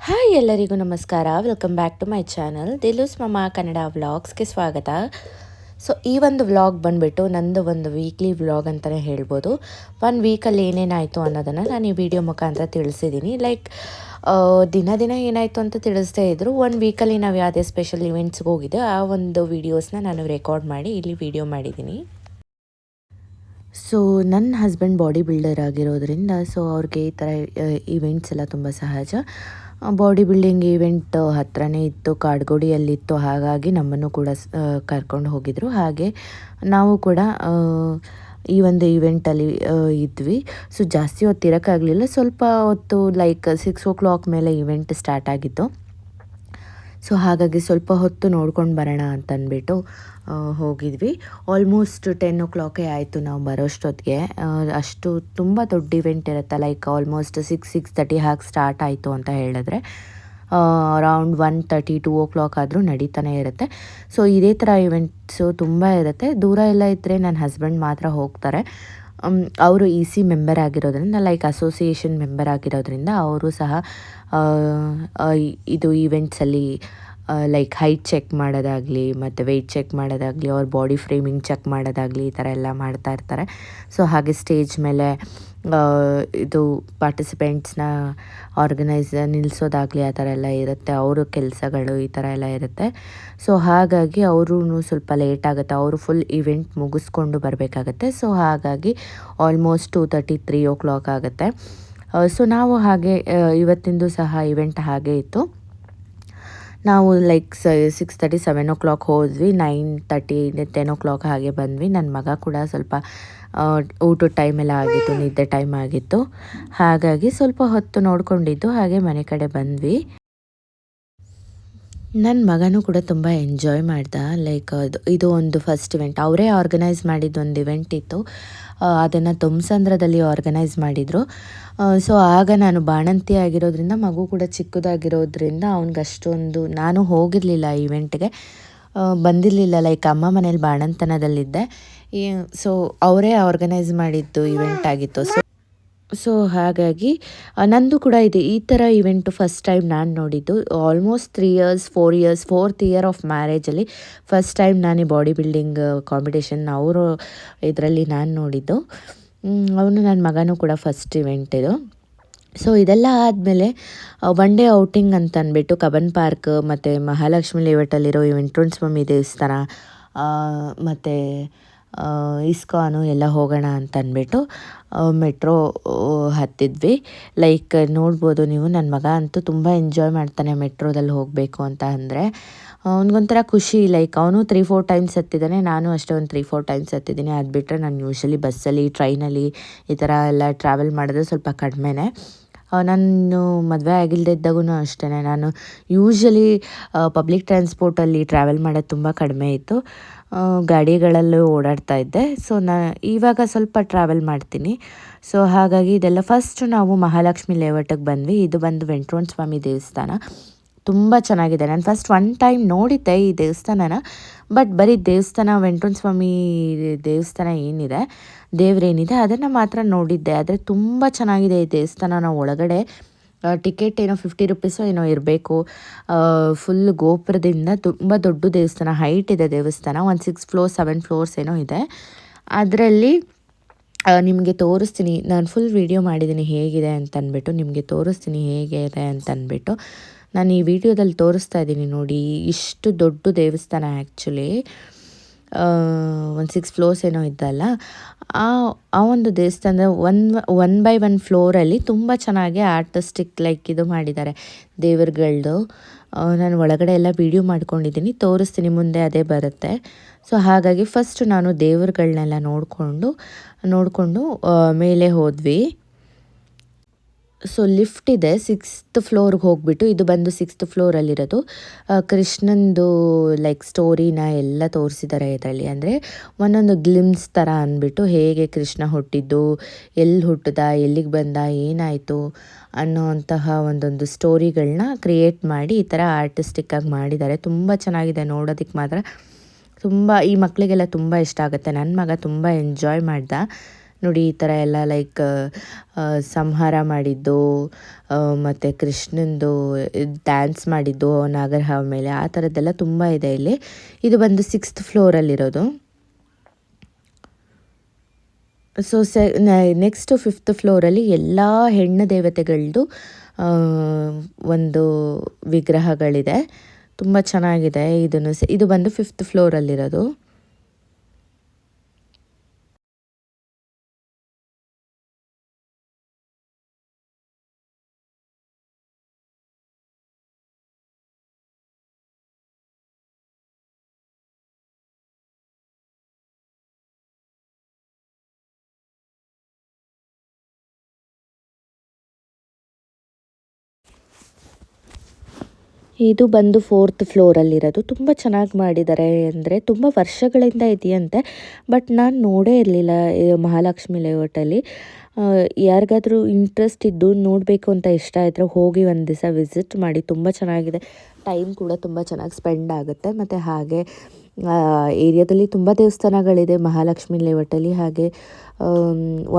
Hi ಎಲ್ಲರಿಗೂ ನಮಸ್ಕಾರ. Welcome back to my channel Dilus mamma Kannada ವ್ಲಾಗ್ಸ್ಗೆ ಸ್ವಾಗತ. ಸೊ ಈ ಒಂದು ವ್ಲಾಗ್ ಬಂದುಬಿಟ್ಟು ನಂದು ಒಂದು ವೀಕ್ಲಿ ವ್ಲಾಗ್ ಅಂತಲೇ ಹೇಳ್ಬೋದು. ಒಂದು ವೀಕಲ್ಲಿ ಏನೇನಾಯಿತು ಅನ್ನೋದನ್ನು ನಾನು ಈ ವಿಡಿಯೋ ಮುಖಾಂತರ ತಿಳಿಸಿದ್ದೀನಿ. ಲೈಕ್ ದಿನ ಏನಾಯಿತು ಅಂತ ತಿಳಿಸ್ದೇ ಇದ್ದರು. ಒಂದು ವೀಕಲ್ಲಿ ನಾವು ಯಾವುದೇ ಸ್ಪೆಷಲ್ ಇವೆಂಟ್ಸ್ಗೆ ಹೋಗಿದ್ದು ಆ ಒಂದು ವೀಡಿಯೋಸ್ನ ನಾನು ರೆಕಾರ್ಡ್ ಮಾಡಿ ಇಲ್ಲಿ ವಿಡಿಯೋ ಮಾಡಿದ್ದೀನಿ. ಸೊ ನನ್ನ ಹಸ್ಬೆಂಡ್ ಬಾಡಿ ಬಿಲ್ಡರ್ ಆಗಿರೋದ್ರಿಂದ ಸೊ ಅವ್ರಿಗೆ ಈ ಥರ ಇವೆಂಟ್ಸ್ ಎಲ್ಲ ತುಂಬ ಸಹಜ. ಬಾಡಿ ಬಿಲ್ಡಿಂಗ್ ಈವೆಂಟ್ ಹತ್ರನೇ ಇತ್ತು, ಕಾಡ್ಗೋಡಿಯಲ್ಲಿತ್ತು. ಹಾಗಾಗಿ ನಮ್ಮನ್ನು ಕೂಡ ಕರ್ಕೊಂಡು ಹೋಗಿದ್ರು. ಹಾಗೆ ನಾವು ಕೂಡ ಈ ಒಂದು ಈವೆಂಟಲ್ಲಿ ಇದ್ವಿ. ಸೊ ಜಾಸ್ತಿ ಹೊತ್ತು ಇರೋಕ್ಕಾಗಲಿಲ್ಲ. ಸ್ವಲ್ಪ ಹೊತ್ತು ಲೈಕ್ 6 o'clock ಮೇಲೆ ಈವೆಂಟ್ ಸ್ಟಾರ್ಟ್ ಆಗಿತ್ತು. ಸೊ ಹಾಗಾಗಿ ಸ್ವಲ್ಪ ಹೊತ್ತು ನೋಡ್ಕೊಂಡು ಬರೋಣ ಅಂತಂದ್ಬಿಟ್ಟು ಹೋಗಿದ್ವಿ. ಆಲ್ಮೋಸ್ಟ್ 10 o'clock ಆಯಿತು ನಾವು ಬರೋಷ್ಟೊತ್ತಿಗೆ. ಅಷ್ಟು ತುಂಬ ದೊಡ್ಡ ಇವೆಂಟ್ ಇರುತ್ತೆ. ಲೈಕ್ ಆಲ್ಮೋಸ್ಟ್ 6:30 ಹಾಗೆ ಸ್ಟಾರ್ಟ್ ಆಯಿತು ಅಂತ ಹೇಳಿದ್ರೆ ಅರೌಂಡ್ 1:30 2 o'clock ಆದರೂ ನಡೀತಾನೆ ಇರುತ್ತೆ. ಸೊ ಇದೇ ಥರ ಇವೆಂಟ್ಸು ತುಂಬ ಇರುತ್ತೆ. ದೂರ ಎಲ್ಲ ಇದ್ದರೆ ನನ್ನ ಹಸ್ಬೆಂಡ್ ಮಾತ್ರ ಹೋಗ್ತಾರೆ. ಅವರು EC ಮೆಂಬರ್ ಆಗಿರೋದ್ರಿಂದ, ಲೈಕ್ ಅಸೋಸಿಯೇಷನ್ ಮೆಂಬರ್ ಆಗಿರೋದ್ರಿಂದ ಅವರು ಸಹ ಇದು ಈವೆಂಟ್ಸಲ್ಲಿ ಲೈಕ್ ಹೈಟ್ ಚೆಕ್ ಮಾಡೋದಾಗಲಿ ಮತ್ತು ವೆಯ್ಟ್ ಚೆಕ್ ಮಾಡೋದಾಗಲಿ, ಅವ್ರ ಬಾಡಿ ಫ್ರೇಮಿಂಗ್ ಚೆಕ್ ಮಾಡೋದಾಗಲಿ ಈ ಥರ ಎಲ್ಲ ಮಾಡ್ತಾ ಇರ್ತಾರೆ. ಸೊ ಹಾಗೆ ಸ್ಟೇಜ್ ಮೇಲೆ ಇದು ಪಾರ್ಟಿಸಿಪೆಂಟ್ಸ್ನ ನಿಲ್ಲಿಸೋದಾಗಲಿ ಆ ಥರ ಎಲ್ಲ ಇರುತ್ತೆ. ಅವರು ಕೆಲಸಗಳು ಈ ಥರ ಎಲ್ಲ ಇರುತ್ತೆ. ಸೊ ಹಾಗಾಗಿ ಅವರು ಸ್ವಲ್ಪ ಲೇಟ್ ಆಗುತ್ತೆ. ಅವರು ಫುಲ್ ಇವೆಂಟ್ ಮುಗಿಸ್ಕೊಂಡು ಬರಬೇಕಾಗತ್ತೆ. ಸೊ ಹಾಗಾಗಿ ಆಲ್ಮೋಸ್ಟ್ 2:30 3 o'clock ಆಗುತ್ತೆ. ಸೊ ನಾವು ಹಾಗೆ ಇವತ್ತಿಂದು ಸಹ ಇವೆಂಟ್ ಹಾಗೆ ಇತ್ತು. ನಾವು ಲೈಕ್ 6:30 7 o'clock ಹೋದ್ವಿ. 9:30 10 o'clock ಹಾಗೆ ಬಂದ್ವಿ. ನನ್ನ ಮಗ ಕೂಡ ಸ್ವಲ್ಪ ಊಟದ ಟೈಮೆಲ್ಲ ಆಗಿತ್ತು, ನಿದ್ದೆ ಟೈಮ್ ಆಗಿತ್ತು. ಹಾಗಾಗಿ ಸ್ವಲ್ಪ ಹೊತ್ತು ನೋಡ್ಕೊಂಡಿದ್ದು ಹಾಗೆ ಮನೆ ಕಡೆ ಬಂದ್ವಿ. ನನ್ನ ಮಗನೂ ಕೂಡ ತುಂಬ ಎಂಜಾಯ್ ಮಾಡ್ದ. ಲೈಕ್ ಇದು ಒಂದು ಫಸ್ಟ್ ಇವೆಂಟ್ ಅವರೇ ಆರ್ಗನೈಸ್ ಮಾಡಿದ್ದು ಒಂದು ಇವೆಂಟ್ ಇತ್ತು. ಅದನ್ನು ತುಮಸಂದ್ರದಲ್ಲಿ ಆರ್ಗನೈಸ್ ಮಾಡಿದರು. ಸೊ ಆಗ ನಾನು ಬಾಣಂತಿ ಆಗಿರೋದ್ರಿಂದ, ಮಗು ಕೂಡ ಚಿಕ್ಕದಾಗಿರೋದ್ರಿಂದ ಅವ್ನಿಗೆ ಅಷ್ಟೊಂದು ನಾನು ಹೋಗಿರಲಿಲ್ಲ ಇವೆಂಟ್ಗೆ, ಬಂದಿರಲಿಲ್ಲ. ಲೈಕ್ ಅಮ್ಮ ಮನೇಲಿ ಬಾಣಂತನದಲ್ಲಿದ್ದೆ. ಸೊ ಅವರೇ ಆರ್ಗನೈಸ್ ಮಾಡಿದ್ದು ಇವೆಂಟ್ ಆಗಿತ್ತು. ಸೊ ಹಾಗಾಗಿ ನಂದು ಕೂಡ ಇದೆ ಈ ಥರ ಇವೆಂಟು ಫಸ್ಟ್ ಟೈಮ್ ನಾನು ನೋಡಿದ್ದು. Almost 3 years 4 years 4th year of ಮ್ಯಾರೇಜಲ್ಲಿ ಫಸ್ಟ್ ಟೈಮ್ ನಾನು ಈ ಬಾಡಿ ಬಿಲ್ಡಿಂಗ್ ಕಾಂಪಿಟೇಷನ್ ಅವರು ಇದರಲ್ಲಿ ನಾನು ನೋಡಿದ್ದು. ಅವನು ನನ್ನ ಮಗನೂ ಕೂಡ ಫಸ್ಟ್ ಇವೆಂಟ್ ಇದು. ಸೊ ಇದೆಲ್ಲ ಆದಮೇಲೆ ಒನ್ ಡೇ ಔಟಿಂಗ್ ಅಂತ ಅಂದ್ಬಿಟ್ಟು ಕಬ್ಬನ್ ಪಾರ್ಕ್ ಮತ್ತು ಮಹಾಲಕ್ಷ್ಮಿ ಲೇಔಟಲ್ಲಿರೋ ವೆಂಕಟರಮಣ ಸ್ವಾಮಿ ದೇವಸ್ಥಾನ ಮತ್ತು ಇಸ್ಕಾನು ಎಲ್ಲ ಹೋಗೋಣ ಅಂತ ಅಂದ್ಬಿಟ್ಟು ಮೆಟ್ರೋ ಹತ್ತಿದ್ವಿ. ಲೈಕ್ ನೋಡ್ಬೋದು ನೀವು, ನನ್ನ ಮಗ ಅಂತೂ ತುಂಬ ಎಂಜಾಯ್ ಮಾಡ್ತಾನೆ ಮೆಟ್ರೋದಲ್ಲಿ ಹೋಗಬೇಕು ಅಂತ ಅಂದರೆ. ಅವ್ನಿಗೊಂಥರ ಖುಷಿ. ಲೈಕ್ ಅವನು 3-4 ಟೈಮ್ಸ್ ಹತ್ತಿದ್ದಾನೆ, ನಾನು ಅಷ್ಟೇ ಒಂದು 3-4 ಟೈಮ್ಸ್ ಹತ್ತಿದ್ದೀನಿ. ಅದು ಬಿಟ್ಟರೆ ನಾನು ಯೂಶ್ವಲಿ ಬಸ್ಸಲ್ಲಿ ಟ್ರೈನಲ್ಲಿ ಈ ಥರ ಎಲ್ಲ ಟ್ರಾವೆಲ್ ಮಾಡಿದ್ರೆ ಸ್ವಲ್ಪ ಕಡಿಮೆನೇ. ನಾನು ಮದುವೆ ಆಗಿಲ್ಲದಿದ್ದಾಗೂ ಅಷ್ಟೇ ನಾನು ಯೂಶ್ವಲಿ ಪಬ್ಲಿಕ್ ಟ್ರಾನ್ಸ್ಪೋರ್ಟಲ್ಲಿ ಟ್ರಾವೆಲ್ ಮಾಡೋದು ತುಂಬ ಕಡಿಮೆ ಇತ್ತು. ಗಾಡಿಗಳಲ್ಲೂ ಓಡಾಡ್ತಾ ಇದ್ದೆ. ಸೊ ಇವಾಗ ಸ್ವಲ್ಪ ಟ್ರಾವೆಲ್ ಮಾಡ್ತೀನಿ. ಸೊ ಹಾಗಾಗಿ ಇದೆಲ್ಲ ಫಸ್ಟು ನಾವು ಮಹಾಲಕ್ಷ್ಮಿ ಲೇಔಟಿಗೆ ಬಂದ್ವಿ. ಇದು ಬಂದು ವೆಂಕಟರಮಣ ಸ್ವಾಮಿ ದೇವಸ್ಥಾನ. ತುಂಬ ಚೆನ್ನಾಗಿದೆ. ನಾನು ಫಸ್ಟ್ 1 time ನೋಡಿದ್ದೆ ಈ ದೇವಸ್ಥಾನನ. ಬಟ್ ಬರೀ ದೇವಸ್ಥಾನ, ವೆಂಕಟರಮಣ ಸ್ವಾಮಿ ದೇವಸ್ಥಾನ ಏನಿದೆ, ದೇವರೇನಿದೆ ಅದನ್ನು ಮಾತ್ರ ನೋಡಿದ್ದೆ. ಆದರೆ ತುಂಬ ಚೆನ್ನಾಗಿದೆ ಈ ದೇವಸ್ಥಾನ. ಒಳಗಡೆ ಟಿಕೆಟ್ ಏನೋ 50 rupees ಏನೋ ಇರಬೇಕು. ಫುಲ್ ಗೋಪುರದಿಂದ ತುಂಬ ದೊಡ್ಡ ದೇವಸ್ಥಾನ, ಹೈಟ್ ಇದೆ ದೇವಸ್ಥಾನ. ಒಂದು 6 floors 7 floors ಏನೋ ಇದೆ. ಅದರಲ್ಲಿ ನಿಮಗೆ ತೋರಿಸ್ತೀನಿ. ನಾನು ಫುಲ್ ವಿಡಿಯೋ ಮಾಡಿದ್ದೀನಿ ಹೇಗಿದೆ ಅಂತಂದ್ಬಿಟ್ಟು, ನಿಮಗೆ ತೋರಿಸ್ತೀನಿ ಹೇಗೆ ಇದೆ ಅಂತಂದ್ಬಿಟ್ಟು. ನಾನು ಈ ವಿಡಿಯೋದಲ್ಲಿ ತೋರಿಸ್ತಾ ಇದ್ದೀನಿ ನೋಡಿ. ಇಷ್ಟು ದೊಡ್ಡ ದೇವಸ್ಥಾನ ಆ್ಯಕ್ಚುಲಿ ಒಂದು 6 floors ಏನೋ ಇದ್ದಲ್ಲ. ಆ ಒಂದು ದೇವಸ್ಥಾನದ 1 ಫ್ಲೋರಲ್ಲಿ ತುಂಬ ಚೆನ್ನಾಗಿ ಆರ್ಟಿಸ್ಟಿಕ್ ಲೈಕ್ ಇದು ಮಾಡಿದ್ದಾರೆ ದೇವರುಗಳದ್ದು. ನಾನು ಒಳಗಡೆ ಎಲ್ಲ ವೀಡಿಯೋ ಮಾಡ್ಕೊಂಡಿದ್ದೀನಿ, ತೋರಿಸ್ತೀನಿ ಮುಂದೆ ಅದೇ ಬರುತ್ತೆ. ಸೊ ಹಾಗಾಗಿ ಫಸ್ಟು ನಾನು ದೇವರುಗಳನ್ನೆಲ್ಲ ನೋಡಿಕೊಂಡು ಮೇಲೆ ಹೋದ್ವಿ. ಸೊ ಲಿಫ್ಟ್ ಇದೆ 6th floorಗೆ ಹೋಗ್ಬಿಟ್ಟು. ಇದು ಬಂದು 6th floorಲ್ಲಿರೋದು. ಕೃಷ್ಣಂದು ಲೈಕ್ ಸ್ಟೋರಿನ ಎಲ್ಲ ತೋರಿಸಿದ್ದಾರೆ ಇದರಲ್ಲಿ. ಅಂದರೆ ಒಂದೊಂದು ಗ್ಲಿಮ್ಸ್ ಥರ ಅಂದ್ಬಿಟ್ಟು, ಹೇಗೆ ಕೃಷ್ಣ ಹುಟ್ಟಿದ್ದು, ಎಲ್ಲಿ ಹುಟ್ಟಿದ, ಎಲ್ಲಿಗೆ ಬಂದ, ಏನಾಯಿತು ಅನ್ನೋವಂತಹ ಒಂದೊಂದು ಸ್ಟೋರಿಗಳನ್ನ ಕ್ರಿಯೇಟ್ ಮಾಡಿ ಈ ಥರ ಆರ್ಟಿಸ್ಟಿಕ್ಕಾಗಿ ಮಾಡಿದ್ದಾರೆ. ತುಂಬ ಚೆನ್ನಾಗಿದೆ ನೋಡೋದಕ್ಕೆ ಮಾತ್ರ. ತುಂಬ ಈ ಮಕ್ಕಳಿಗೆಲ್ಲ ತುಂಬ ಇಷ್ಟ ಆಗುತ್ತೆ. ನನ್ನ ಮಗ ತುಂಬ ಎಂಜಾಯ್ ಮಾಡ್ದ. ನೋಡಿ ಈ ಥರ ಎಲ್ಲ ಲೈಕ್ ಸಂಹಾರ ಮಾಡಿದ್ದು ಮತ್ತು ಕೃಷ್ಣಂದು ಡ್ಯಾನ್ಸ್ ಮಾಡಿದ್ದು ನಾಗರಹಾವು ಮೇಲೆ ಆ ಥರದ್ದೆಲ್ಲ ತುಂಬ ಇದೆ ಇಲ್ಲಿ. ಇದು ಬಂದು 6th ಫ್ಲೋರಲ್ಲಿರೋದು. ಸೊ ನೆಕ್ಸ್ಟು 5th ಫ್ಲೋರಲ್ಲಿ ಎಲ್ಲ ಹೆಣ್ಣು ದೇವತೆಗಳದ್ದು ಒಂದು ವಿಗ್ರಹಗಳಿದೆ. ತುಂಬ ಚೆನ್ನಾಗಿದೆ. ಇದು ಬಂದು 5th ಫ್ಲೋರಲ್ಲಿರೋದು. ಇದು ಬಂದು 4th ಫ್ಲೋರಲ್ಲಿರೋದು. ತುಂಬ ಚೆನ್ನಾಗಿ ಮಾಡಿದ್ದಾರೆ. ಅಂದರೆ ತುಂಬ ವರ್ಷಗಳಿಂದ ಇದೆಯಂತೆ, ಬಟ್ ನಾನು ನೋಡೇ ಇರಲಿಲ್ಲ ಮಹಾಲಕ್ಷ್ಮಿ ಲೇಔಟಲ್ಲಿ. ಯಾರಿಗಾದ್ರೂ ಇಂಟ್ರೆಸ್ಟ್ ಇದ್ದು ನೋಡಬೇಕು ಅಂತ ಇಷ್ಟ ಇದ್ದರೆ ಹೋಗಿ ಒಂದು ದಿವಸ ವಿಸಿಟ್ ಮಾಡಿ. ತುಂಬ ಚೆನ್ನಾಗಿದೆ. ಟೈಮ್ ಕೂಡ ತುಂಬ ಚೆನ್ನಾಗಿ ಸ್ಪೆಂಡ್ ಆಗುತ್ತೆ. ಮತ್ತು ಹಾಗೆ ಏರಿಯಾದಲ್ಲಿ ತುಂಬ ದೇವಸ್ಥಾನಗಳಿದೆ ಮಹಾಲಕ್ಷ್ಮಿ ಲೇಔಟಲ್ಲಿ. ಹಾಗೆ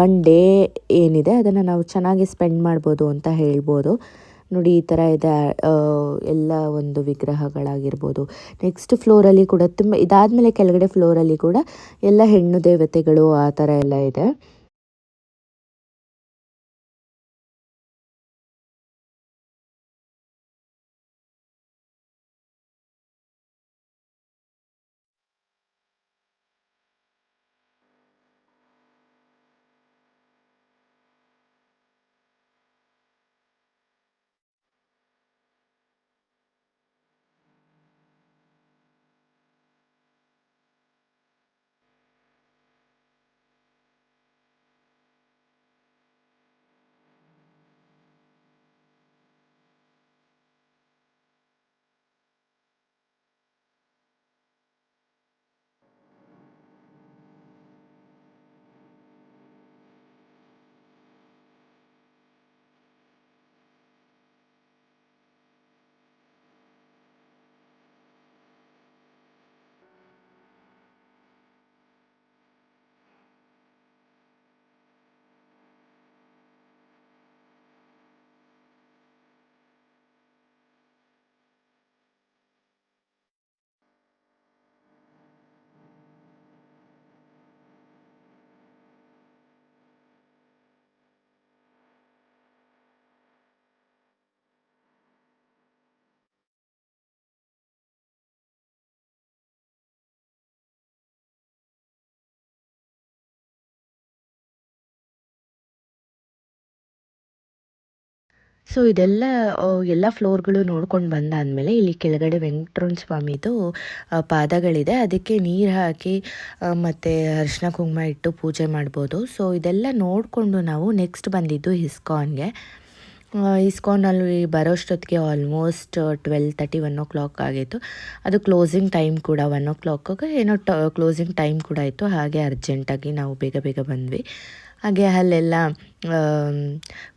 ಒನ್ ಡೇ ಏನಿದೆ ಅದನ್ನು ನಾವು ಚೆನ್ನಾಗಿ ಸ್ಪೆಂಡ್ ಮಾಡ್ಬೋದು ಅಂತ ಹೇಳ್ಬೋದು. ನೋಡಿ ಈ ಥರ ಇದೆ ಎಲ್ಲ ಒಂದು ವಿಗ್ರಹಗಳಾಗಿರ್ಬೋದು. ನೆಕ್ಸ್ಟ್ ಫ್ಲೋರಲ್ಲಿ ಕೂಡ ಇದಾದಮೇಲೆ ಕೆಳಗಡೆ ಫ್ಲೋರಲ್ಲಿ ಕೂಡ ಎಲ್ಲ ಹೆಣ್ಣು ದೇವತೆಗಳು ಆ ಥರ ಎಲ್ಲ ಇದೆ. ಸೊ ಇದೆಲ್ಲ ಎಲ್ಲ ಫ್ಲೋರ್ಗಳು ನೋಡ್ಕೊಂಡು ಬಂದಾದಮೇಲೆ ಇಲ್ಲಿ ಕೆಳಗಡೆ ವೆಂಕಟರಮಣ ಸ್ವಾಮಿದು ಪಾದಗಳಿದೆ. ಅದಕ್ಕೆ ನೀರು ಹಾಕಿ ಮತ್ತು ಅರಿಶಿನ ಕುಂಕುಮ ಇಟ್ಟು ಪೂಜೆ ಮಾಡ್ಬೋದು. ಸೊ ಇದೆಲ್ಲ ನೋಡಿಕೊಂಡು ನಾವು ನೆಕ್ಸ್ಟ್ ಬಂದಿದ್ದು ಇಸ್ಕಾನ್ಗೆ. ಇಸ್ಕಾನಲ್ಲಿ ಬರೋಷ್ಟೊತ್ತಿಗೆ ಆಲ್ಮೋಸ್ಟ್ 12:30 1 ಆಗಿತ್ತು. ಅದು ಕ್ಲೋಸಿಂಗ್ ಟೈಮ್ ಕೂಡ 1 ಏನೋ ಕ್ಲೋಸಿಂಗ್ ಟೈಮ್ ಕೂಡ ಇತ್ತು. ಹಾಗೆ ಅರ್ಜೆಂಟಾಗಿ ನಾವು ಬೇಗ ಬೇಗ ಬಂದ್ವಿ. ಹಾಗೆ ಅಲ್ಲೆಲ್ಲ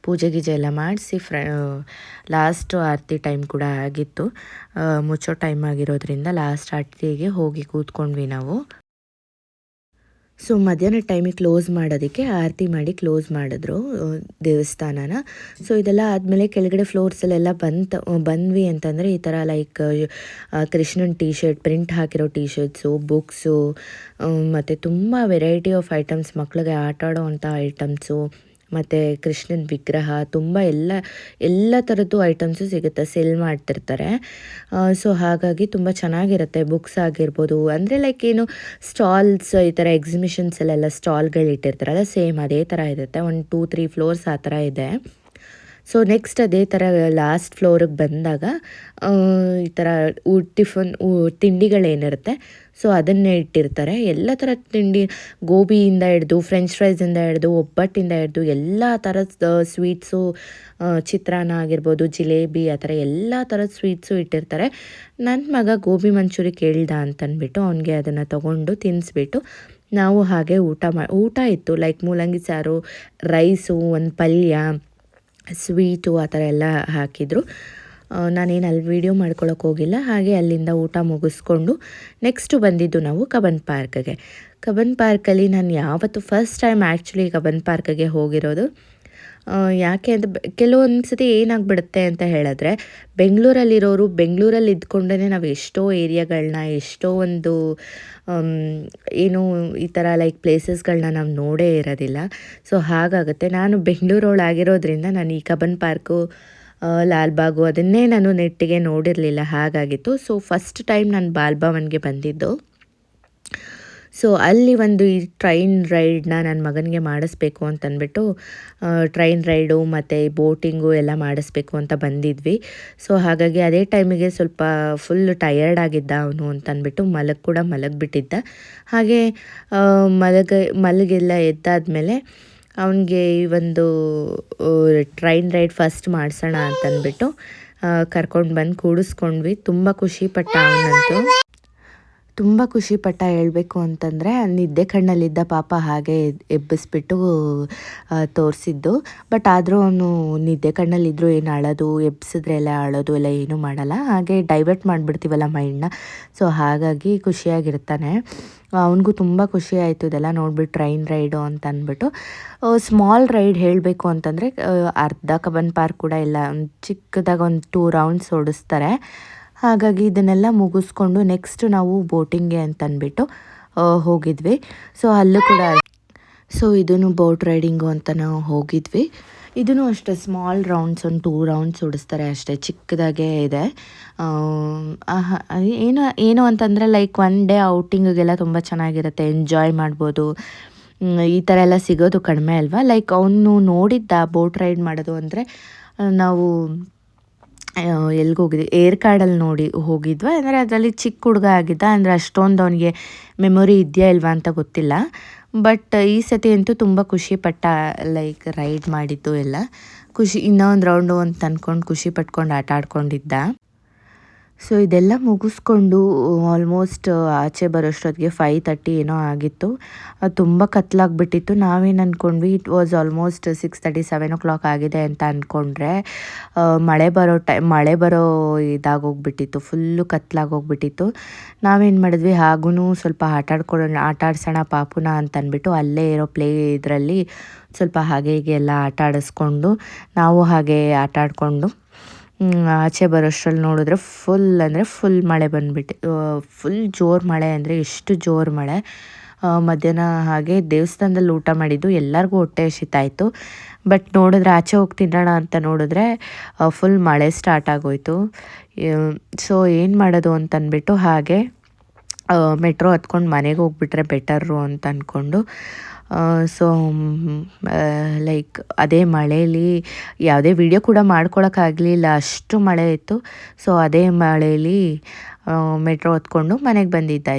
ಪೂಜೆ ಗೀಜೆ ಎಲ್ಲ ಮಾಡಿಸಿ ಲಾಸ್ಟು ಆರತಿ ಟೈಮ್ ಕೂಡ ಆಗಿತ್ತು. ಮುಚ್ಚೋ ಟೈಮ್ ಆಗಿರೋದ್ರಿಂದ ಲಾಸ್ಟ್ ಆರತಿಗೆ ಹೋಗಿ ಕೂತ್ಕೊಂಡ್ವಿ ನಾವು. ಸೊ ಮಧ್ಯಾಹ್ನ ಟೈಮಿಗೆ ಕ್ಲೋಸ್ ಮಾಡೋದಕ್ಕೆ ಆರತಿ ಮಾಡಿ ಕ್ಲೋಸ್ ಮಾಡಿದ್ರು ದೇವಸ್ಥಾನನ. ಸೊ ಇದೆಲ್ಲ ಆದಮೇಲೆ ಕೆಳಗಡೆ ಫ್ಲೋರ್ಸಲ್ಲೆಲ್ಲ ಬಂದ್ವಿ ಅಂತಂದರೆ ಈ ಥರ like Krishnan T shirt, print ಹಾಕಿರೋ ಟೀ ಶರ್ಟ್ಸು, ಬುಕ್ಸು, ಮತ್ತು ತುಂಬ ವೆರೈಟಿ ಆಫ್ ಐಟಮ್ಸ್, ಮಕ್ಳಿಗೆ ಆಟ ಆಡೋ ಅಂಥ ಐಟಮ್ಸು, ಮತ್ತು ಕೃಷ್ಣನ ವಿಗ್ರಹ, ತುಂಬ ಎಲ್ಲ ಥರದ್ದು ಐಟಮ್ಸು ಸಿಗುತ್ತೆ, ಸೆಲ್ ಮಾಡ್ತಿರ್ತಾರೆ. ಸೊ ಹಾಗಾಗಿ ತುಂಬ ಚೆನ್ನಾಗಿರುತ್ತೆ. ಬುಕ್ಸ್ ಆಗಿರ್ಬೋದು, ಅಂದರೆ ಲೈಕ್ ಏನು ಸ್ಟಾಲ್ಸ್, ಈ ಥರ ಎಕ್ಸಿಬಿಷನ್ಸಲ್ಲೆಲ್ಲ ಸ್ಟಾಲ್ಗಳು ಇಟ್ಟಿರ್ತಾರಲ್ಲ, ಸೇಮ್ ಅದೇ ಥರ ಇರುತ್ತೆ. 1 2 3 ಫ್ಲೋರ್ಸ್ ಆ ಥರ ಇದೆ. ಸೊ ನೆಕ್ಸ್ಟ್ ಅದೇ ಥರ ಲಾಸ್ಟ್ ಫ್ಲೋರಿಗೆ ಬಂದಾಗ ಈ ಥರ ತಿಂಡಿಗಳೇನಿರುತ್ತೆ ಸೊ ಅದನ್ನೇ ಇಟ್ಟಿರ್ತಾರೆ. ಎಲ್ಲ ಥರದ ತಿಂಡಿ, ಗೋಬಿಯಿಂದ ಹಿಡ್ದು, ಫ್ರೆಂಚ್ ಫ್ರೈಸಿಂದ ಹಿಡ್ದು, ಒಬ್ಬಟ್ಟಿಂದ ಹಿಡ್ದು ಎಲ್ಲ ಥರದ ಸ್ವೀಟ್ಸು, ಚಿತ್ರಾನ್ನ ಆಗಿರ್ಬೋದು, ಜಿಲೇಬಿ, ಆ ಥರ ಎಲ್ಲ ಥರದ ಸ್ವೀಟ್ಸು ಇಟ್ಟಿರ್ತಾರೆ. ನನ್ನ ಮಗ ಗೋಬಿ ಮಂಚೂರಿ ಕೇಳ್ದ ಅಂತಂದ್ಬಿಟ್ಟು ಅವನಿಗೆ ಅದನ್ನು ತೊಗೊಂಡು ತಿನ್ನಿಸ್ಬಿಟ್ಟು ನಾವು ಹಾಗೆ ಊಟ ಇತ್ತು. ಲೈಕ್ ಮೂಲಂಗಿ ಸಾರು, ರೈಸು, ಒಂದು ಪಲ್ಯ, ಸ್ವೀಟು ಆ ಥರ ಎಲ್ಲ ಹಾಕಿದರು. ನಾನೇನು ಅಲ್ಲಿ ವೀಡಿಯೋ ಮಾಡ್ಕೊಳಕ್ಕೆ ಹೋಗಿಲ್ಲ. ಹಾಗೆ ಅಲ್ಲಿಂದ ಊಟ ಮುಗಿಸ್ಕೊಂಡು ನೆಕ್ಸ್ಟು ಬಂದಿದ್ದು ನಾವು ಕಬ್ಬನ್ ಪಾರ್ಕ್ಗೆ. ಕಬ್ಬನ್ ಪಾರ್ಕಲ್ಲಿ ನಾನು ಯಾವತ್ತು ಫಸ್ಟ್ ಟೈಮ್ ಆ್ಯಕ್ಚುಲಿ ಕಬ್ಬನ್ ಪಾರ್ಕ್ಗೆ ಹೋಗಿರೋದು. ಯಾಕೆ ಅಂತ ಕೆಲವೊಂದು ಸತಿ ಏನಾಗ್ಬಿಡುತ್ತೆ ಅಂತ ಹೇಳಿದ್ರೆ, ಬೆಂಗಳೂರಲ್ಲಿರೋರು ಬೆಂಗಳೂರಲ್ಲಿ ಇದ್ಕೊಂಡೇ ನಾವು ಎಷ್ಟೋ ಏರಿಯಾಗಳನ್ನ, ಎಷ್ಟೋ ಒಂದು ಏನು ಈ ಥರ ಲೈಕ್ ಪ್ಲೇಸಸ್ಗಳನ್ನ ನಾವು ನೋಡೇ ಇರೋದಿಲ್ಲ. ಸೊ ಹಾಗಾಗುತ್ತೆ. ನಾನು ಬೆಂಗಳೂರೊಳಗಿರೋದ್ರಿಂದ ನಾನು ಈ ಕಬ್ಬನ್ ಪಾರ್ಕು, ಲಾಲ್ಬಾಗು ಅದನ್ನೇ ನಾನು ನೆಟ್ಟಿಗೆ ನೋಡಿರಲಿಲ್ಲ, ಹಾಗಾಗಿತ್ತು. ಸೊ ಫಸ್ಟ್ ಟೈಮ್ ನಾನು ಬಾಲ್ಭವನ್ಗೆ ಬಂದಿದ್ದು. ಸೊ ಅಲ್ಲಿ ಒಂದು ಈ ಟ್ರೈನ್ ರೈಡನ್ನ ನನ್ನ ಮಗನಿಗೆ ಮಾಡಿಸ್ಬೇಕು ಅಂತಂದ್ಬಿಟ್ಟು ಟ್ರೈನ್ ರೈಡು ಮತ್ತು ಬೋಟಿಂಗು ಎಲ್ಲ ಮಾಡಿಸ್ಬೇಕು ಅಂತ ಬಂದಿದ್ವಿ. ಸೊ ಹಾಗಾಗಿ ಅದೇ ಟೈಮಿಗೆ ಸ್ವಲ್ಪ ಫುಲ್ ಟಯರ್ಡ್ ಆಗಿದ್ದ ಅವನು ಅಂತಂದ್ಬಿಟ್ಟು ಮಲಗಿಬಿಟ್ಟಿದ್ದ. ಹಾಗೆ ಮಲಗೆಲ್ಲ ಎದ್ದಾದಮೇಲೆ ಅವನಿಗೆ ಈ ಒಂದು ಟ್ರೈನ್ ರೈಡ್ ಫಸ್ಟ್ ಮಾಡಿಸೋಣ ಅಂತಂದ್ಬಿಟ್ಟು ಕರ್ಕೊಂಡು ಬಂದು ಕೂಡಿಸ್ಕೊಂಡ್ವಿ. ತುಂಬ ಖುಷಿಪಟ್ಟ ಅವನಂತೂ. ತುಂಬ ಖುಷಿಪಟ್ಟ ಹೇಳಬೇಕು ಅಂತಂದರೆ, ನಿದ್ದೆ ಕಣ್ಣಲ್ಲಿದ್ದ ಪಾಪ ಹಾಗೆ ಎಬ್ಬಿಸ್ಬಿಟ್ಟು ತೋರಿಸಿದ್ದು. ಬಟ್ ಆದರೂ ಅವನು ನಿದ್ದೆ ಕಣ್ಣಲ್ಲಿದ್ದರೂ ಏನು ಅಳೋದು, ಎಬ್ಸಿದ್ರೆ ಎಲ್ಲ ಅಳೋದು ಎಲ್ಲ ಏನೂ ಮಾಡಲ್ಲ. ಹಾಗೆ ಡೈವರ್ಟ್ ಮಾಡಿಬಿಡ್ತೀವಲ್ಲ ಮೈಂಡನ್ನ. ಸೊ ಹಾಗಾಗಿ ಖುಷಿಯಾಗಿರ್ತಾನೆ. ಅವನಿಗೂ ತುಂಬ ಖುಷಿ ಆಯಿತು ಇದೆಲ್ಲ ನೋಡ್ಬಿಟ್ಟು, ಟ್ರೈನ್ ರೈಡು ಅಂತ ಅಂದ್ಬಿಟ್ಟು. ಸ್ಮಾಲ್ ರೈಡ್ ಹೇಳಬೇಕು ಅಂತಂದರೆ ಅರ್ಧ ಕಬ್ಬನ್ ಪಾರ್ಕ್ ಕೂಡ ಇಲ್ಲ, ಒಂದು ಚಿಕ್ಕದಾಗಿ ಒಂದು 2 ರೌಂಡ್ಸ್ ಓಡಿಸ್ತಾರೆ. ಹಾಗಾಗಿ ಇದನ್ನೆಲ್ಲ ಮುಗಿಸ್ಕೊಂಡು ನೆಕ್ಸ್ಟ್ ನಾವು ಬೋಟಿಂಗ್ಗೆ ಅಂತಂದ್ಬಿಟ್ಟು ಹೋಗಿದ್ವಿ. ಸೊ ಅಲ್ಲೂ ಕೂಡ ಇದೂ ಬೋಟ್ ರೈಡಿಂಗು ಅಂತ ನಾವು ಹೋಗಿದ್ವಿ. ಇದೂ ಅಷ್ಟೇ ಸ್ಮಾಲ್ ರೌಂಡ್ಸ್, ಒಂದು 2 ರೌಂಡ್ಸ್ ಓಡಿಸ್ತಾರೆ ಅಷ್ಟೇ, ಚಿಕ್ಕದಾಗೇ ಇದೆ. ಏನು ಅಂತಂದರೆ ಲೈಕ್ 1 ಡೇ ಔಟಿಂಗಿಗೆಲ್ಲ ತುಂಬ ಚೆನ್ನಾಗಿರುತ್ತೆ, ಎಂಜಾಯ್ ಮಾಡ್ಬೋದು. ಈ ಥರ ಎಲ್ಲ ಸಿಗೋದು ಕಡಿಮೆ ಅಲ್ವಾ. ಲೈಕ್ ಅವನು ನೋಡಿದ್ದ ಬೋಟ್ ರೈಡ್ ಮಾಡೋದು ಅಂದರೆ, ನಾವು ಎಲ್ಲಿಗೆ ಹೋಗಿದ್ವಿ, ಏರ್ಕಾಡಲ್ಲಿ ಹೋಗಿದ್ವಿ. ಅಂದರೆ ಅದರಲ್ಲಿ ಚಿಕ್ಕ ಹುಡುಗ ಆಗಿದ್ದ, ಅಂದರೆ ಅಷ್ಟೊಂದು ಅವನಿಗೆ ಮೆಮೊರಿ ಇದೆಯಾ ಇಲ್ವಾ ಅಂತ ಗೊತ್ತಿಲ್ಲ. ಬಟ್ ಈ ಸತಿ ಅಂತೂ ತುಂಬ ಖುಷಿಪಟ್ಟ, ಲೈಕ್ ರೈಡ್ ಮಾಡಿದ್ದು ಎಲ್ಲ ಇನ್ನೊಂದು ರೌಂಡು ಅಂತ ಅಂದ್ಕೊಂಡು ಖುಷಿ ಪಟ್ಕೊಂಡು ಆಟ ಆಡ್ಕೊಂಡಿದ್ದ. ಸೊ ಇದೆಲ್ಲ ಮುಗಿಸ್ಕೊಂಡು ಆಲ್ಮೋಸ್ಟ್ ಆಚೆ ಬರೋಷ್ಟೊತ್ತಿಗೆ 5:30 ಏನೋ ಆಗಿತ್ತು. ತುಂಬ ಕತ್ಲಾಗಿಬಿಟ್ಟಿತ್ತು. ನಾವೇನು ಅಂದ್ಕೊಂಡ್ವಿ, ಇಟ್ ವಾಸ್ ಆಲ್ಮೋಸ್ಟ್ 6:30 7 o'clock ಆಗಿದೆ ಅಂತ ಅಂದ್ಕೊಂಡ್ರೆ, ಮಳೆ ಬರೋ ಇದಾಗೋಗ್ಬಿಟ್ಟಿತ್ತು, ಫುಲ್ಲು ಕತ್ಲಾಗೋಗ್ಬಿಟ್ಟಿತ್ತು. ನಾವೇನು ಮಾಡಿದ್ವಿ, ಹಾಗೂ ಸ್ವಲ್ಪ ಆಟ ಆಡ್ಸೋಣ ಪಾಪುನ ಅಂತ ಅಂದ್ಬಿಟ್ಟು ಅಲ್ಲೇ ಇರೋ ಇದರಲ್ಲಿ ಸ್ವಲ್ಪ ಹಾಗೆ ಹೀಗೆ ಎಲ್ಲ ಆಟ ಆಡಿಸ್ಕೊಂಡು ನಾವು ಹಾಗೆ ಆಟ ಆಡಿಕೊಂಡು ಆಚೆ ಬರೋಷ್ಟರಲ್ಲಿ ನೋಡಿದ್ರೆ ಫುಲ್ ಮಳೆ ಬಂದುಬಿಟ್ಟು, ಫುಲ್ ಜೋರು ಮಳೆ, ಅಂದರೆ ಎಷ್ಟು ಜೋರು ಮಳೆ. ಮಧ್ಯಾಹ್ನ ಹಾಗೆ ದೇವಸ್ಥಾನದಲ್ಲಿ ಊಟ ಮಾಡಿದ್ದು, ಎಲ್ಲರಿಗೂ ಹೊಟ್ಟೆ ಹಸಿತಾಯಿತು. ಬಟ್ ನೋಡಿದ್ರೆ ಆಚೆ ಹೋಗಿ ತಿನ್ನೋಣ ಅಂತ ನೋಡಿದ್ರೆ ಫುಲ್ ಮಳೆ ಸ್ಟಾರ್ಟ್ ಆಗೋಯಿತು. ಸೊ ಏನು ಮಾಡೋದು ಅಂತಂದ್ಬಿಟ್ಟು ಹಾಗೆ ಮೆಟ್ರೋ ಹತ್ಕೊಂಡು ಮನೆಗೆ ಹೋಗ್ಬಿಟ್ರೆ ಬೆಟರು ಅಂತ ಅಂದ್ಕೊಂಡು, ಸೊ ಲೈಕ್ ಅದೇ ಮಳೆಯಲ್ಲಿ ಯಾವುದೇ ವಿಡಿಯೋ ಕೂಡ ಮಾಡ್ಕೊಳಕ್ಕಾಗಲಿಲ್ಲ, ಅಷ್ಟು ಮಳೆ ಇತ್ತು. ಸೊ ಅದೇ ಮಳೆಯಲ್ಲಿ ಮೆಟ್ರೋ ಹತ್ಕೊಂಡು ಮನೆಗೆ ಬಂದಿದ್ದಾಯಿತು.